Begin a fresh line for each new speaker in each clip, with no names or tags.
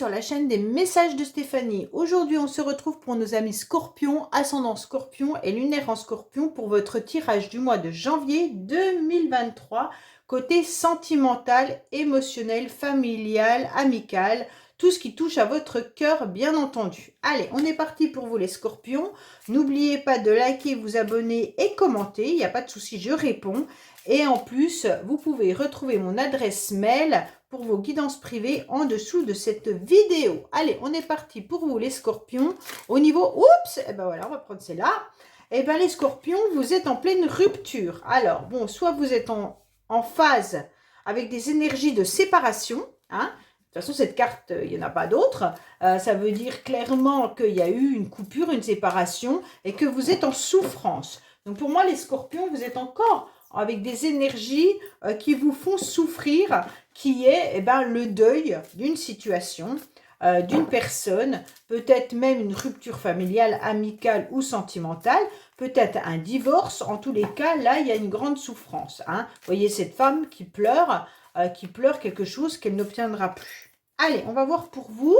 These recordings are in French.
sur la chaîne des messages de Stéphanie. Aujourd'hui, on se retrouve pour nos amis Scorpion, ascendant Scorpion et lunaire en Scorpion pour votre tirage du mois de janvier 2023, côté sentimental, émotionnel, familial, amical, tout ce qui touche à votre cœur, bien entendu. Allez, on est parti pour vous les Scorpions. N'oubliez pas de liker, vous abonner et commenter. Il n'y a pas de souci, je réponds. Et en plus, vous pouvez retrouver mon adresse mail pour vos guidances privées en dessous de cette vidéo. Allez, on est parti pour vous les Scorpions. Au niveau, oups, et ben voilà, on va prendre celle-là. Et ben les Scorpions, vous êtes en pleine rupture. Alors, bon, soit vous êtes en phase avec des énergies de séparation, hein. De toute façon, cette carte, il n'y en a pas d'autre. Ça veut dire clairement qu'il y a eu une coupure, une séparation et que vous êtes en souffrance. Donc pour moi, les Scorpions, vous êtes encore avec des énergies qui vous font souffrir, qui est le deuil d'une situation, d'une personne, peut-être même une rupture familiale, amicale ou sentimentale, peut-être un divorce. En tous les cas, là, il y a une grande souffrance. Hein. Vous voyez cette femme qui pleure quelque chose qu'elle n'obtiendra plus. Allez, on va voir pour vous,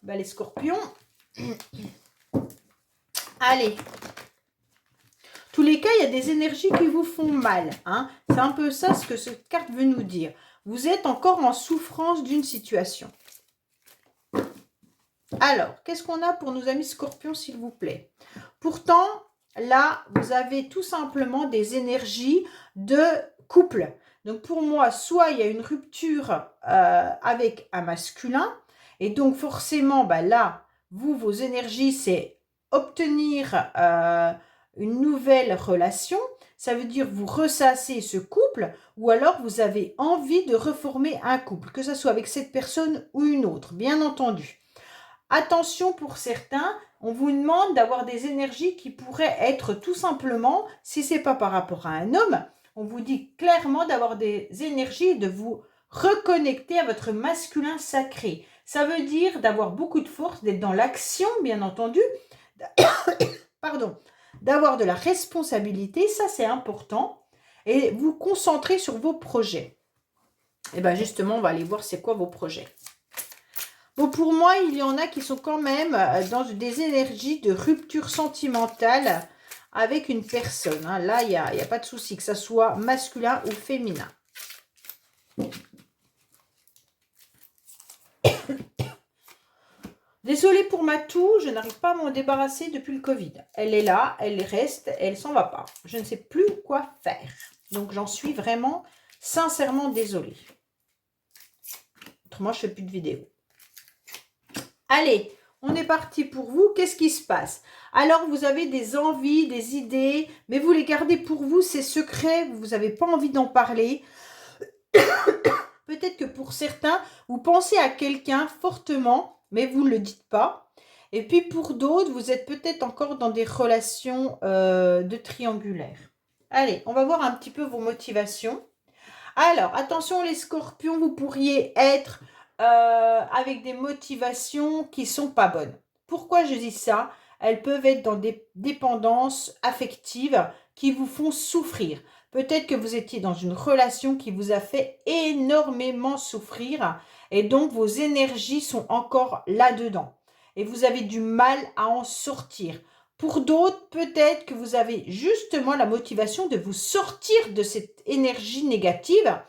les Scorpions. Allez. Tous les cas, il y a des énergies qui vous font mal. Hein. C'est un peu ça ce que cette carte veut nous dire. Vous êtes encore en souffrance d'une situation. Alors, qu'est-ce qu'on a pour nos amis Scorpions, s'il vous plaît? Pourtant, là, vous avez tout simplement des énergies de couple. Donc, pour moi, soit il y a une rupture avec un masculin. Et donc, forcément, là, vos énergies, c'est obtenir une nouvelle relation. Ça veut dire vous ressassez ce couple ou alors vous avez envie de reformer un couple, que ce soit avec cette personne ou une autre, bien entendu. Attention pour certains, on vous demande d'avoir des énergies qui pourraient être tout simplement, si ce n'est pas par rapport à un homme, on vous dit clairement d'avoir des énergies, de vous reconnecter à votre masculin sacré. Ça veut dire d'avoir beaucoup de force, d'être dans l'action, bien entendu. Pardon. D'avoir de la responsabilité, ça c'est important, et vous concentrer sur vos projets. Et bien justement, on va aller voir c'est quoi vos projets. Bon, pour moi, il y en a qui sont quand même dans des énergies de rupture sentimentale avec une personne. Hein. Là, il n'y a pas de souci, que ça soit masculin ou féminin. Désolée pour ma toux, je n'arrive pas à m'en débarrasser depuis le Covid. Elle est là, elle reste, elle s'en va pas. Je ne sais plus quoi faire. Donc j'en suis vraiment, sincèrement désolée. Autrement, je ne fais plus de vidéos. Allez, on est parti pour vous. Qu'est-ce qui se passe? Alors, vous avez des envies, des idées, mais vous les gardez pour vous, c'est secret, vous n'avez pas envie d'en parler. Peut-être que pour certains, vous pensez à quelqu'un fortement, mais vous ne le dites pas. Et puis pour d'autres, vous êtes peut-être encore dans des relations de triangulaire. Allez, on va voir un petit peu vos motivations. Alors, attention les Scorpions, vous pourriez être avec des motivations qui ne sont pas bonnes. Pourquoi je dis ça? Elles peuvent être dans des dépendances affectives qui vous font souffrir. Peut-être que vous étiez dans une relation qui vous a fait énormément souffrir et donc vos énergies sont encore là-dedans. Et vous avez du mal à en sortir. Pour d'autres, peut-être que vous avez justement la motivation de vous sortir de cette énergie négative.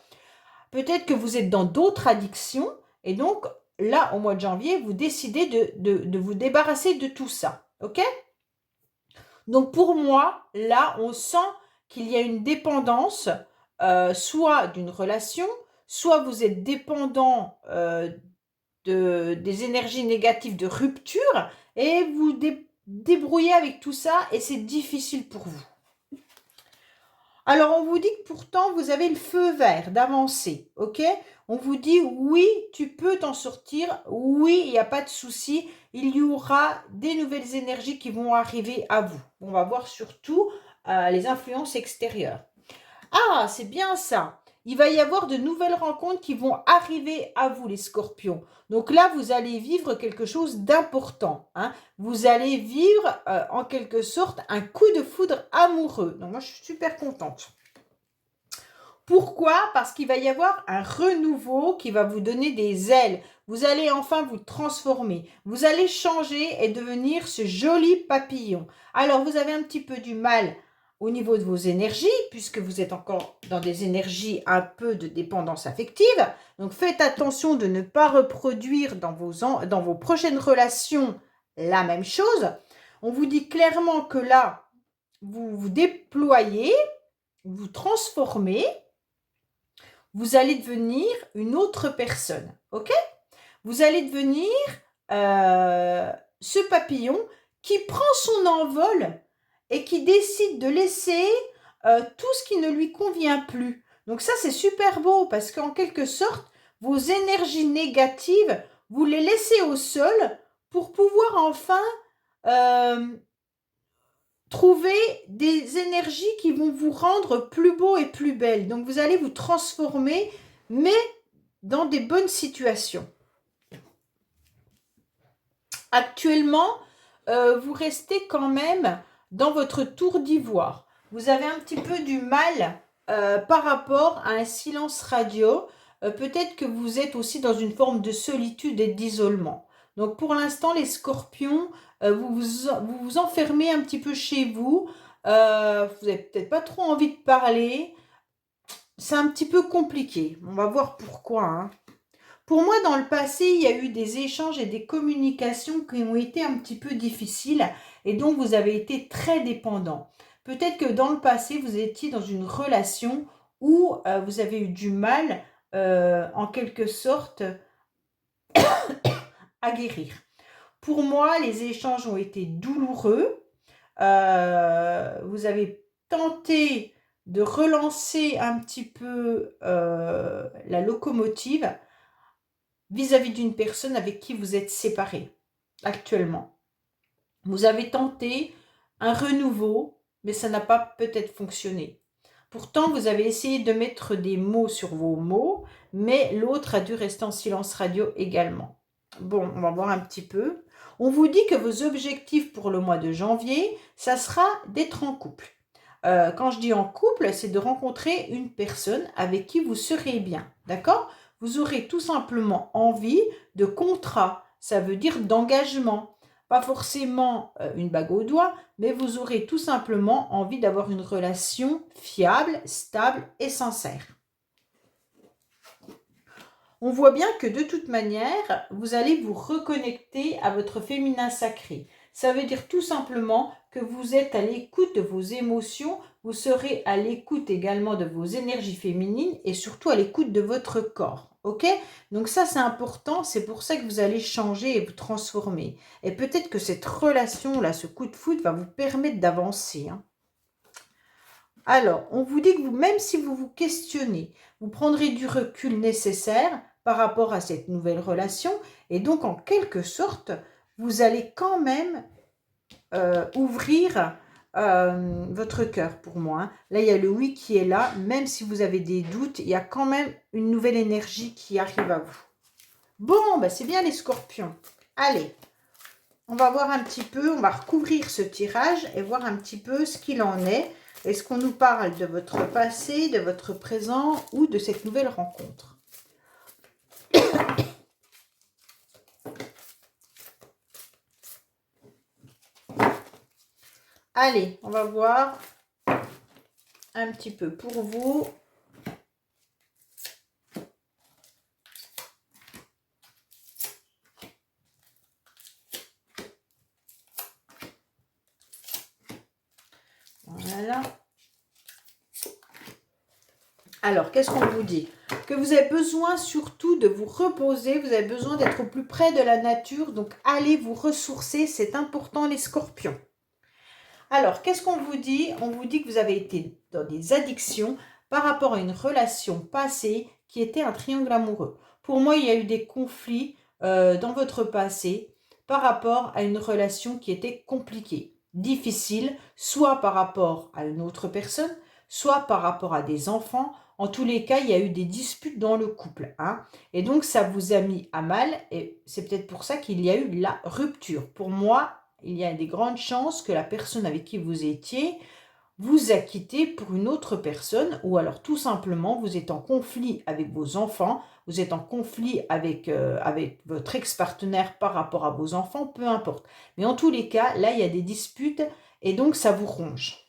Peut-être que vous êtes dans d'autres addictions et donc là, au mois de janvier, vous décidez de vous débarrasser de tout ça. Ok? Donc pour moi, là, on sent qu'il y a une dépendance, soit d'une relation, soit vous êtes dépendant des énergies négatives de rupture et vous débrouillez avec tout ça et c'est difficile pour vous. Alors, on vous dit que pourtant, vous avez le feu vert d'avancer, ok? On vous dit, oui, tu peux t'en sortir, oui, il n'y a pas de souci, il y aura des nouvelles énergies qui vont arriver à vous. On va voir surtout les influences extérieures. Ah, c'est bien ça. Il va y avoir de nouvelles rencontres qui vont arriver à vous, les Scorpions. Donc là, vous allez vivre quelque chose d'important. Hein. Vous allez vivre, en quelque sorte, un coup de foudre amoureux. Donc moi, je suis super contente. Pourquoi? Parce qu'il va y avoir un renouveau qui va vous donner des ailes. vous allez enfin vous transformer. Vous allez changer et devenir ce joli papillon. Alors, vous avez un petit peu du mal au niveau de vos énergies, puisque vous êtes encore dans des énergies un peu de dépendance affective. Donc, faites attention de ne pas reproduire dans vos prochaines relations la même chose. On vous dit clairement que là, vous vous déployez, vous transformez, vous allez devenir une autre personne, ok? Vous allez devenir ce papillon qui prend son envol et qui décide de laisser tout ce qui ne lui convient plus. Donc ça, c'est super beau parce qu'en quelque sorte, vos énergies négatives, vous les laissez au sol pour pouvoir enfin trouver des énergies qui vont vous rendre plus beau et plus belle. Donc, vous allez vous transformer, mais dans des bonnes situations. Actuellement, vous restez quand même dans votre tour d'ivoire. Vous avez un petit peu du mal par rapport à un silence radio. Peut-être que vous êtes aussi dans une forme de solitude et d'isolement. Donc, pour l'instant, les scorpions, vous vous enfermez un petit peu chez vous. Vous n'avez peut-être pas trop envie de parler. C'est un petit peu compliqué. On va voir pourquoi, hein. Pour moi, dans le passé, il y a eu des échanges et des communications qui ont été un petit peu difficiles et donc vous avez été très dépendant. Peut-être que dans le passé, vous étiez dans une relation où vous avez eu du mal, en quelque sorte, à guérir. Pour moi, les échanges ont été douloureux. Vous avez tenté de relancer un petit peu la locomotive vis-à-vis d'une personne avec qui vous êtes séparés actuellement. Vous avez tenté un renouveau, mais ça n'a pas peut-être fonctionné. Pourtant, vous avez essayé de mettre des mots sur vos mots, mais l'autre a dû rester en silence radio également. Bon, on va voir un petit peu. On vous dit que vos objectifs pour le mois de janvier, ça sera d'être en couple. Quand je dis en couple, c'est de rencontrer une personne avec qui vous serez bien, d'accord? Vous aurez tout simplement envie de contrat, ça veut dire d'engagement. Pas forcément une bague au doigt, mais vous aurez tout simplement envie d'avoir une relation fiable, stable et sincère. On voit bien que de toute manière, vous allez vous reconnecter à votre féminin sacré. Ça veut dire tout simplement que vous êtes à l'écoute de vos émotions, vous serez à l'écoute également de vos énergies féminines et surtout à l'écoute de votre corps. Ok? Donc ça, c'est important, c'est pour ça que vous allez changer et vous transformer. Et peut-être que cette relation-là, ce coup de foudre va vous permettre d'avancer, hein. Alors, on vous dit que vous, même si vous vous questionnez, vous prendrez du recul nécessaire par rapport à cette nouvelle relation. Et donc, en quelque sorte, vous allez quand même ouvrir votre cœur pour moi, hein. Là, il y a le oui qui est là. Même si vous avez des doutes, il y a quand même une nouvelle énergie qui arrive à vous. Bon, bah, c'est bien les scorpions. Allez, on va voir un petit peu, on va recouvrir ce tirage et voir un petit peu ce qu'il en est. Est-ce qu'on nous parle de votre passé, de votre présent ou de cette nouvelle rencontre? Allez, on va voir un petit peu pour vous. Voilà. Alors, qu'est-ce qu'on vous dit? Que vous avez besoin surtout de vous reposer, vous avez besoin d'être au plus près de la nature, donc allez vous ressourcer, c'est important les scorpions. Alors, qu'est-ce qu'on vous dit? On vous dit que vous avez été dans des addictions par rapport à une relation passée qui était un triangle amoureux. Pour moi, il y a eu des conflits dans votre passé par rapport à une relation qui était compliquée, difficile, soit par rapport à une autre personne, soit par rapport à des enfants. En tous les cas, il y a eu des disputes dans le couple, hein. Et donc, ça vous a mis à mal et c'est peut-être pour ça qu'il y a eu la rupture. Pour moi, il y a des grandes chances que la personne avec qui vous étiez vous a quitté pour une autre personne ou alors tout simplement vous êtes en conflit avec vos enfants vous êtes en conflit avec votre ex-partenaire par rapport à vos enfants, peu importe. Mais en tous les cas, là, il y a des disputes et donc ça vous ronge.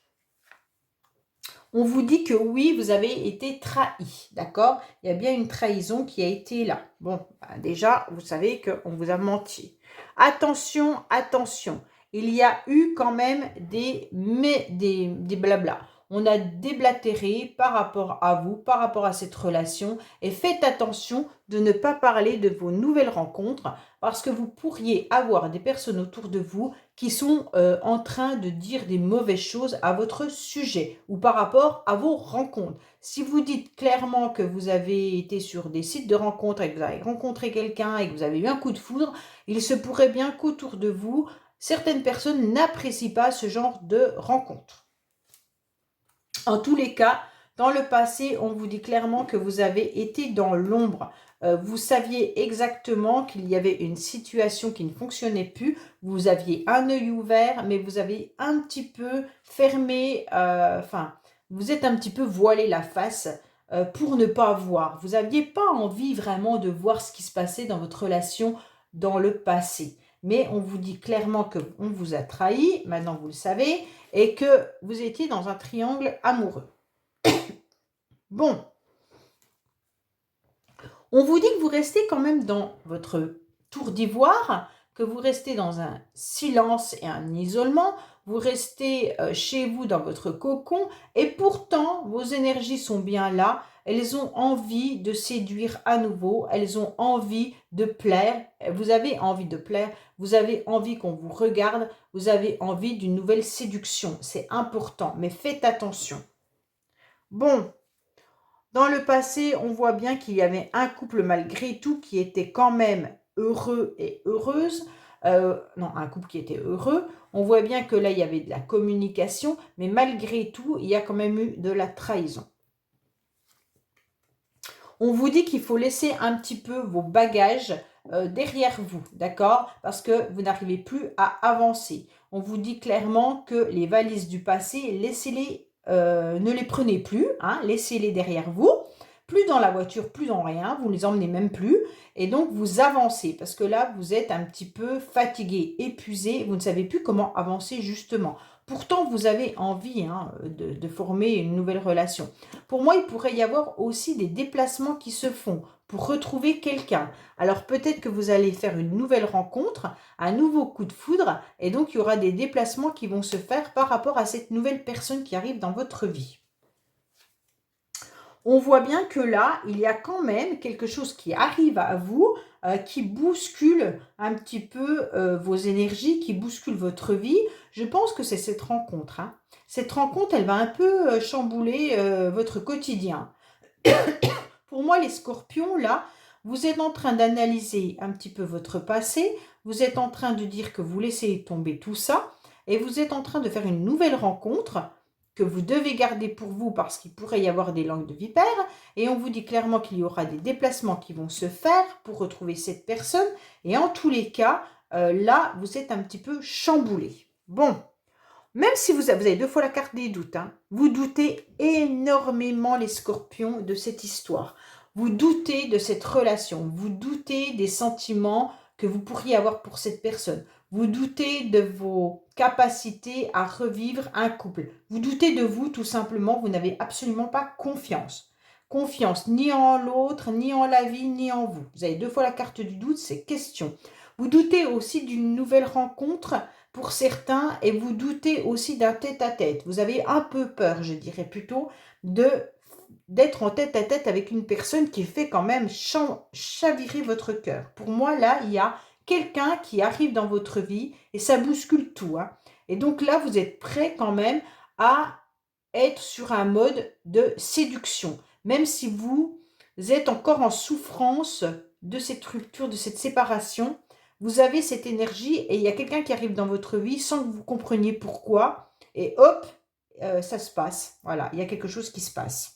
On vous dit que oui, vous avez été trahi, d'accord? Il y a bien une trahison qui a été là. Bon, déjà, vous savez qu'on vous a menti. Attention, attention, il y a eu quand même des blabla. On a déblatéré par rapport à vous, par rapport à cette relation. Et faites attention de ne pas parler de vos nouvelles rencontres parce que vous pourriez avoir des personnes autour de vous qui sont en train de dire des mauvaises choses à votre sujet ou par rapport à vos rencontres. Si vous dites clairement que vous avez été sur des sites de rencontres et que vous avez rencontré quelqu'un et que vous avez eu un coup de foudre, il se pourrait bien qu'autour de vous, certaines personnes n'apprécient pas ce genre de rencontre. En tous les cas, dans le passé, on vous dit clairement que vous avez été dans l'ombre. Vous saviez exactement qu'il y avait une situation qui ne fonctionnait plus. Vous aviez un œil ouvert, mais vous avez un petit peu fermé, vous êtes un petit peu voilé la face pour ne pas voir. Vous n'aviez pas envie vraiment de voir ce qui se passait dans votre relation dans le passé. Mais on vous dit clairement qu'on vous a trahi, maintenant vous le savez, et que vous étiez dans un triangle amoureux. Bon, on vous dit que vous restez quand même dans votre tour d'ivoire, que vous restez dans un silence et un isolement, vous restez chez vous dans votre cocon, et pourtant vos énergies sont bien là, elles ont envie de séduire à nouveau, elles ont envie de plaire, vous avez envie de plaire, vous avez envie qu'on vous regarde, vous avez envie d'une nouvelle séduction, c'est important, mais faites attention. Bon, dans le passé, on voit bien qu'il y avait un couple malgré tout qui était quand même heureux et heureuse. Non, un couple qui était heureux. On voit bien que là, il y avait de la communication, mais malgré tout, il y a quand même eu de la trahison. On vous dit qu'il faut laisser un petit peu vos bagages derrière vous, d'accord? Parce que vous n'arrivez plus à avancer. On vous dit clairement que les valises du passé, laissez-les, ne les prenez plus, hein, laissez-les derrière vous. Plus dans la voiture, plus dans rien, vous ne les emmenez même plus. Et donc, vous avancez parce que là, vous êtes un petit peu fatigué, épuisé, vous ne savez plus comment avancer justement. Pourtant, vous avez envie de former une nouvelle relation. Pour moi, il pourrait y avoir aussi des déplacements qui se font pour retrouver quelqu'un. Alors peut-être que vous allez faire une nouvelle rencontre, un nouveau coup de foudre, et donc il y aura des déplacements qui vont se faire par rapport à cette nouvelle personne qui arrive dans votre vie. On voit bien que là, il y a quand même quelque chose qui arrive à vous, qui bouscule un petit peu vos énergies, qui bouscule votre vie. Je pense que c'est cette rencontre. Hein. Cette rencontre, elle va un peu chambouler votre quotidien. Pour moi, les scorpions, là, vous êtes en train d'analyser un petit peu votre passé, vous êtes en train de dire que vous laissez tomber tout ça, et vous êtes en train de faire une nouvelle rencontre que vous devez garder pour vous parce qu'il pourrait y avoir des langues de vipère, et on vous dit clairement qu'il y aura des déplacements qui vont se faire pour retrouver cette personne, et en tous les cas, là, vous êtes un petit peu chamboulé. Bon, même si vous avez deux fois la carte des doutes, hein, vous doutez énormément les scorpions de cette histoire. Vous doutez de cette relation, vous doutez des sentiments que vous pourriez avoir pour cette personne. Vous doutez de vos capacités à revivre un couple. Vous doutez de vous tout simplement, vous n'avez absolument pas confiance. Confiance ni en l'autre, ni en la vie, ni en vous. Vous avez deux fois la carte du doute, c'est question. Vous doutez aussi d'une nouvelle rencontre pour certains et vous doutez aussi d'un tête-à-tête. Vous avez un peu peur, je dirais plutôt, d'être en tête-à-tête avec une personne qui fait quand même chavirer votre cœur. Pour moi, là, il y a quelqu'un qui arrive dans votre vie et ça bouscule tout. Hein. Et donc là, vous êtes prêt quand même à être sur un mode de séduction, même si vous êtes encore en souffrance de cette rupture, de cette séparation. Vous avez cette énergie et il y a quelqu'un qui arrive dans votre vie sans que vous compreniez pourquoi. Et hop, ça se passe. Voilà, il y a quelque chose qui se passe.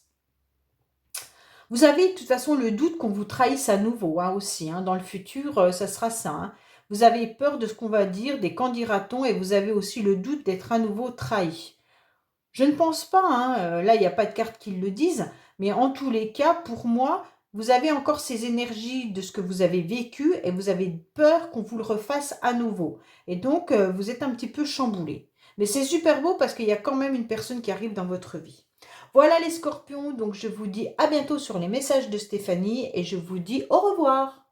Vous avez de toute façon le doute qu'on vous trahisse à nouveau aussi. Hein. Dans le futur, ça sera ça. Hein. Vous avez peur de ce qu'on va dire, des qu'en dira-t-on, et vous avez aussi le doute d'être à nouveau trahi. Je ne pense pas, hein, là il n'y a pas de cartes qui le disent, mais en tous les cas, pour moi, Vous avez encore ces énergies de ce que vous avez vécu et vous avez peur qu'on vous le refasse à nouveau. Et donc, vous êtes un petit peu chamboulé. Mais c'est super beau parce qu'il y a quand même une personne qui arrive dans votre vie. Voilà les scorpions, donc je vous dis à bientôt sur les messages de Stéphanie et je vous dis au revoir.